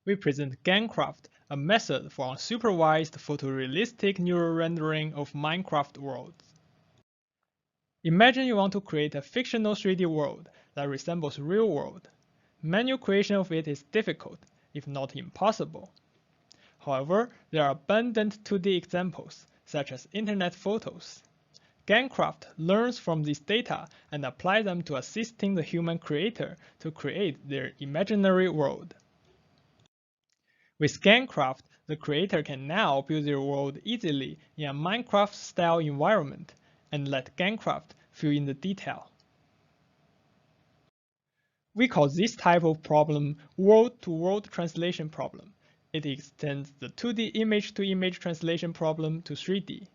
We present GANcraft, a method for unsupervised photorealistic neural rendering of Minecraft worlds. Imagine you want to create a fictional 3D world that resembles real world. Manual creation of it is difficult, if not impossible. However, there are abundant 2D examples, such as internet photos. GANcraft learns from these data and applies them to assisting the human creator to create their imaginary world. With GANcraft, the creator can now build their world easily in a Minecraft-style environment and let GANcraft fill in the detail. We call this type of problem world-to-world translation problem. It extends the 2D image-to-image translation problem to 3D.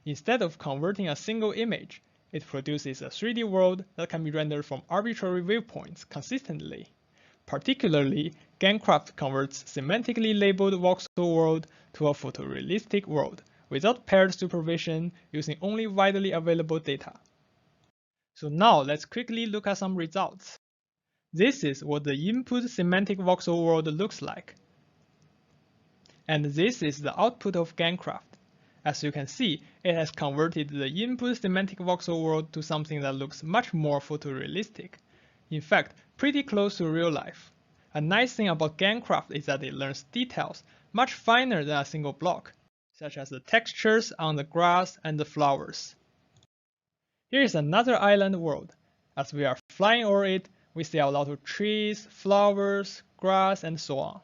Instead of converting a single image, it produces a 3D world that can be rendered from arbitrary viewpoints consistently. Particularly, GANcraft converts semantically labeled voxel world to a photorealistic world without paired supervision using only widely available data. So now let's quickly look at some results. This is what the input semantic voxel world looks like. And this is the output of GANcraft. As you can see, it has converted the input semantic voxel world to something that looks much more photorealistic. In fact, pretty close to real life. A nice thing about GANcraft is that it learns details much finer than a single block, such as the textures on the grass and the flowers. Here is another island world. As we are flying over it, we see a lot of trees, flowers, grass, and so on.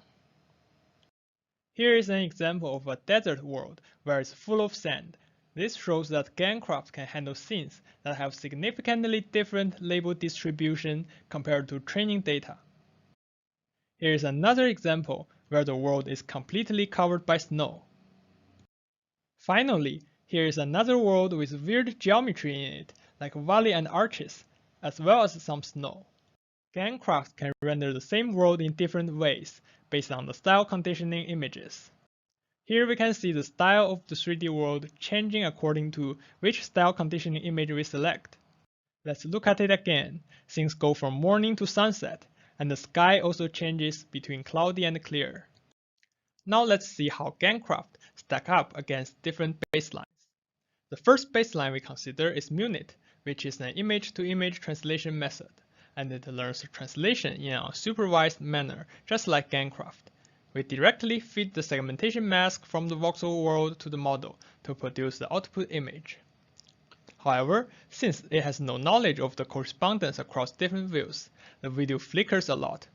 Here is an example of a desert world where it's full of sand. This shows that GANcraft can handle scenes that have significantly different label distribution compared to training data. Here is another example where the world is completely covered by snow. Finally, here is another world with weird geometry in it, like valley and arches, as well as some snow. GANcraft can render the same world in different ways, based on the style conditioning images. Here we can see the style of the 3D world changing according to which style conditioning image we select. Let's look at it again. Things go from morning to sunset, and the sky also changes between cloudy and clear. Now let's see how GANcraft stack up against different baselines. The first baseline we consider is munit, which is an image-to-image translation method, and it learns translation in an unsupervised manner, just like GANcraft. We directly feed the segmentation mask from the voxel world to the model to produce the output image. However, since it has no knowledge of the correspondence across different views, the video flickers a lot.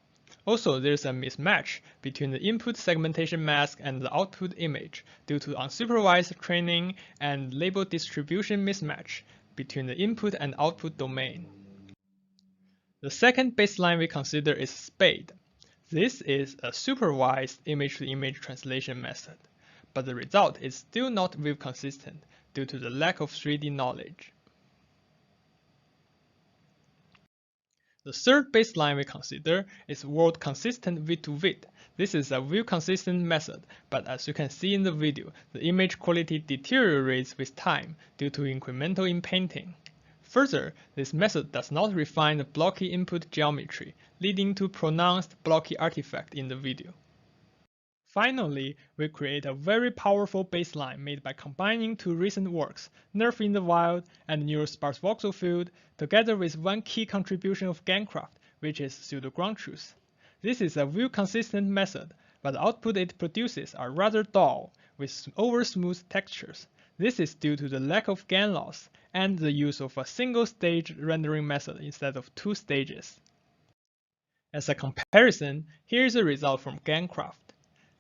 Also, there's a mismatch between the input segmentation mask and the output image due to unsupervised training and label distribution mismatch between the input and output domain. The second baseline we consider is spade. This is a supervised image-to-image translation method, but the result is still not view consistent due to the lack of 3D knowledge. The third baseline we consider is world consistent vid-to-vid. This is a view consistent method, but as you can see in the video, the image quality deteriorates with time due to incremental inpainting. Further, this method does not refine the blocky input geometry, leading to pronounced blocky artifact in the video. Finally, we create a very powerful baseline made by combining two recent works, Nerf in the Wild and Neurosparse Voxel Field, together with one key contribution of GANcraft, which is pseudo-ground truth. This is a view-consistent method, but the output it produces are rather dull, with over-smooth textures. This is due to the lack of GAN loss and the use of a single-stage rendering method instead of two stages. As a comparison, here is a result from GANcraft.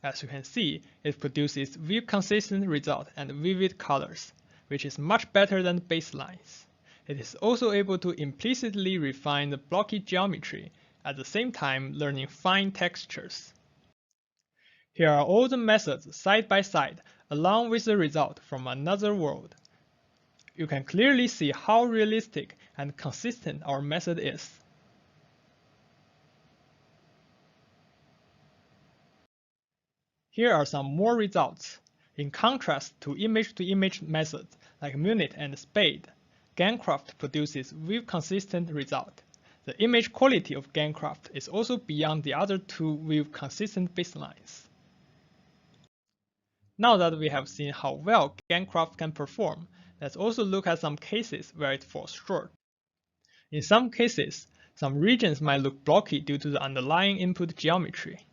As you can see, it produces view-consistent result and vivid colors, which is much better than baselines. It is also able to implicitly refine the blocky geometry, at the same time learning fine textures. Here are all the methods side by side, along with the result from another world. You can clearly see how realistic and consistent our method is. Here are some more results. In contrast to image-to-image methods like munit and spade, GANcraft produces view-consistent result. The image quality of GANcraft is also beyond the other two with consistent baselines. Now that we have seen how well GANcraft can perform, let's also look at some cases where it falls short. In some cases, some regions might look blocky due to the underlying input geometry.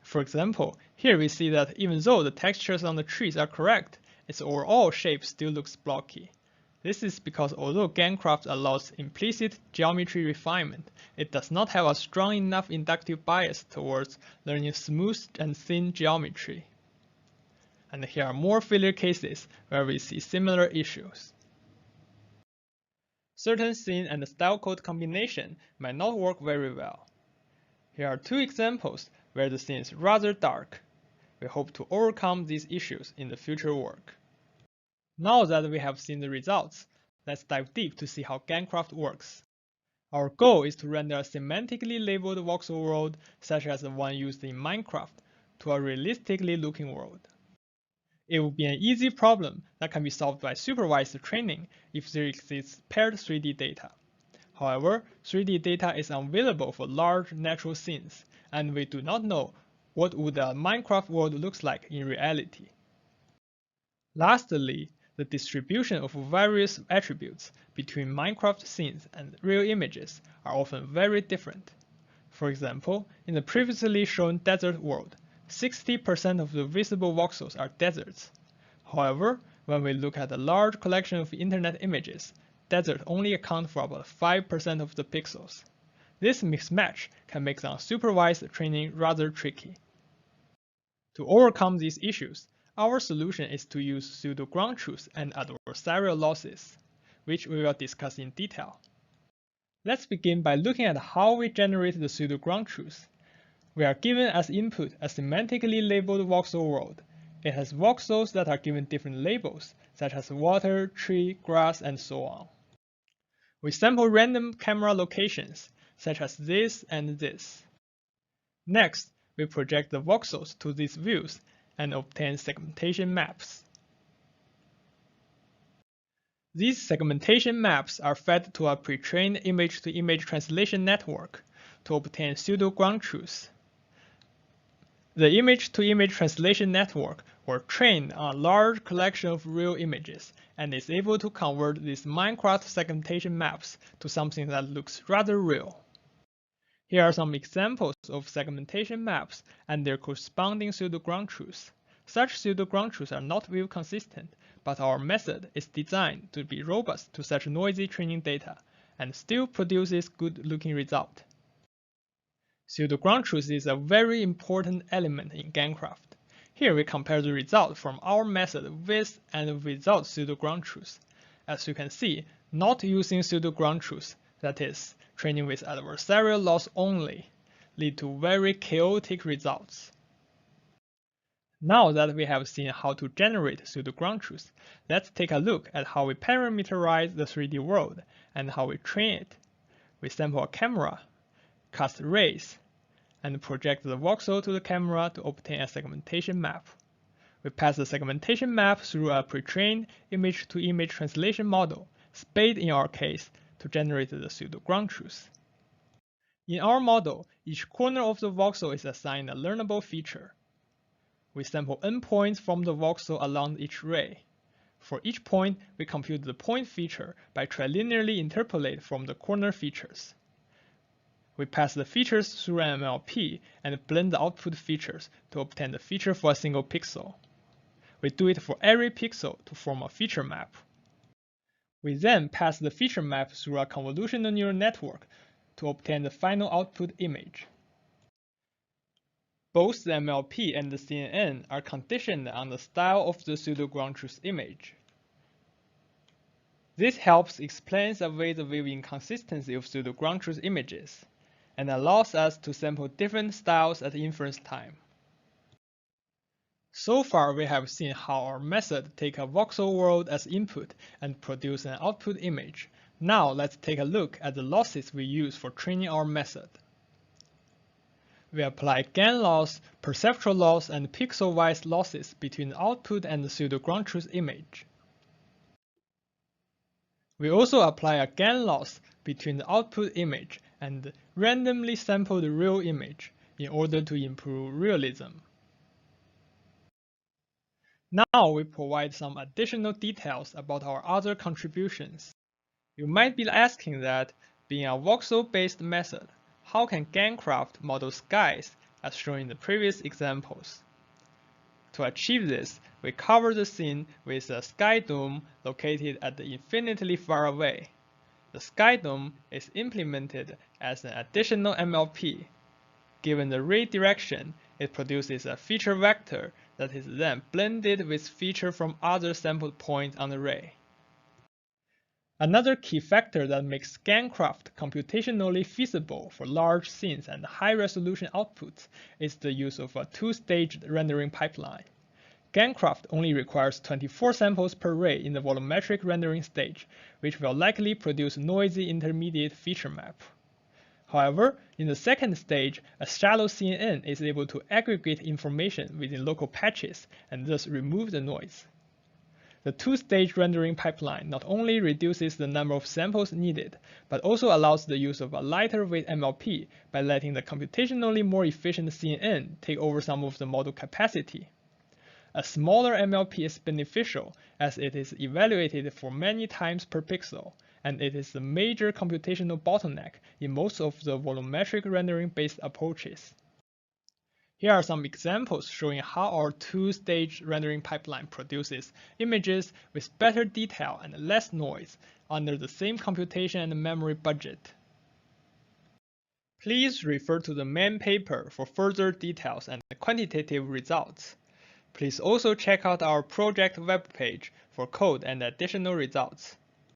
For example, here we see that even though the textures on the trees are correct, its overall shape still looks blocky. This is because although GANcraft allows implicit geometry refinement, it does not have a strong enough inductive bias towards learning smooth and thin geometry. And here are more failure cases where we see similar issues. Certain scene and style code combination might not work very well. Here are two examples where the scene is rather dark. We hope to overcome these issues in the future work. Now that we have seen the results, let's dive deep to see how GANcraft works. Our goal is to render a semantically labeled voxel world, such as the one used in Minecraft, to a realistically looking world. It would be an easy problem that can be solved by supervised training if there exists paired 3D data. However, 3D data is unavailable for large natural scenes, and we do not know what would a Minecraft world looks like in reality. Lastly, the distribution of various attributes between Minecraft scenes and real images are often very different. For example, in the previously shown desert world, 60% of the visible voxels are deserts. However, when we look at a large collection of internet images, deserts only account for about 5% of the pixels. This mismatch can make the unsupervised training rather tricky. To overcome these issues, our solution is to use pseudo-ground truths and adversarial losses, which we will discuss in detail. Let's begin by looking at how we generate the pseudo-ground truths. We are given as input a semantically labeled voxel world. It has voxels that are given different labels, such as water, tree, grass, and so on. We sample random camera locations, such as this and this. Next, we project the voxels to these views and obtain segmentation maps. These segmentation maps are fed to a pre-trained image-to-image translation network to obtain pseudo-ground truths. The image-to-image translation network was trained on a large collection of real images and is able to convert these Minecraft segmentation maps to something that looks rather real. Here are some examples of segmentation maps and their corresponding pseudo-ground truths. Such pseudo-ground truths are not view consistent, but our method is designed to be robust to such noisy training data and still produces good-looking results. Pseudo-ground truth is a very important element in GANcraft. Here we compare the result from our method with and without pseudo-ground truth. As you can see, not using pseudo-ground truth, that is, training with adversarial loss only, lead to very chaotic results. Now that we have seen how to generate pseudo-ground truth, let's take a look at how we parameterize the 3D world and how we train it. We sample a camera, cast rays, and project the voxel to the camera to obtain a segmentation map. We pass the segmentation map through a pre-trained image-to-image translation model, SPADE in our case, to generate the pseudo-ground truth. In our model, each corner of the voxel is assigned a learnable feature. We sample n points from the voxel along each ray. For each point, we compute the point feature by trilinearly interpolate from the corner features. We pass the features through an MLP and blend the output features to obtain the feature for a single pixel. We do it for every pixel to form a feature map. We then pass the feature map through a convolutional neural network to obtain the final output image. Both the MLP and the CNN are conditioned on the style of the pseudo-ground truth image. This helps explain away the view inconsistency of pseudo-ground truth images, and allows us to sample different styles at inference time. So far, we have seen how our method takes a voxel world as input and produce an output image. Now let's take a look at the losses we use for training our method. We apply GAN loss, perceptual loss, and pixel-wise losses between the output and the pseudo-ground truth image. We also apply a GAN loss between the output image and randomly sample the real image in order to improve realism. Now we provide some additional details about our other contributions. You might be asking that, being a voxel-based method, how can GANcraft model skies as shown in the previous examples? To achieve this, we cover the scene with a sky dome located at the infinitely far away. The sky dome is implemented as an additional MLP. Given the ray direction, it produces a feature vector that is then blended with feature from other sampled points on the ray. Another key factor that makes GANcraft computationally feasible for large scenes and high-resolution outputs is the use of a two-staged rendering pipeline. GANcraft only requires 24 samples per ray in the volumetric rendering stage, which will likely produce noisy intermediate feature map. However, in the second stage, a shallow CNN is able to aggregate information within local patches and thus remove the noise. The two-stage rendering pipeline not only reduces the number of samples needed, but also allows the use of a lighter weight MLP by letting the computationally more efficient CNN take over some of the model capacity. A smaller MLP is beneficial as it is evaluated for many times per pixel, and it is the major computational bottleneck in most of the volumetric rendering-based approaches. Here are some examples showing how our two-stage rendering pipeline produces images with better detail and less noise under the same computation and memory budget. Please refer to the main paper for further details and quantitative results. Please also check out our project webpage for code and additional results.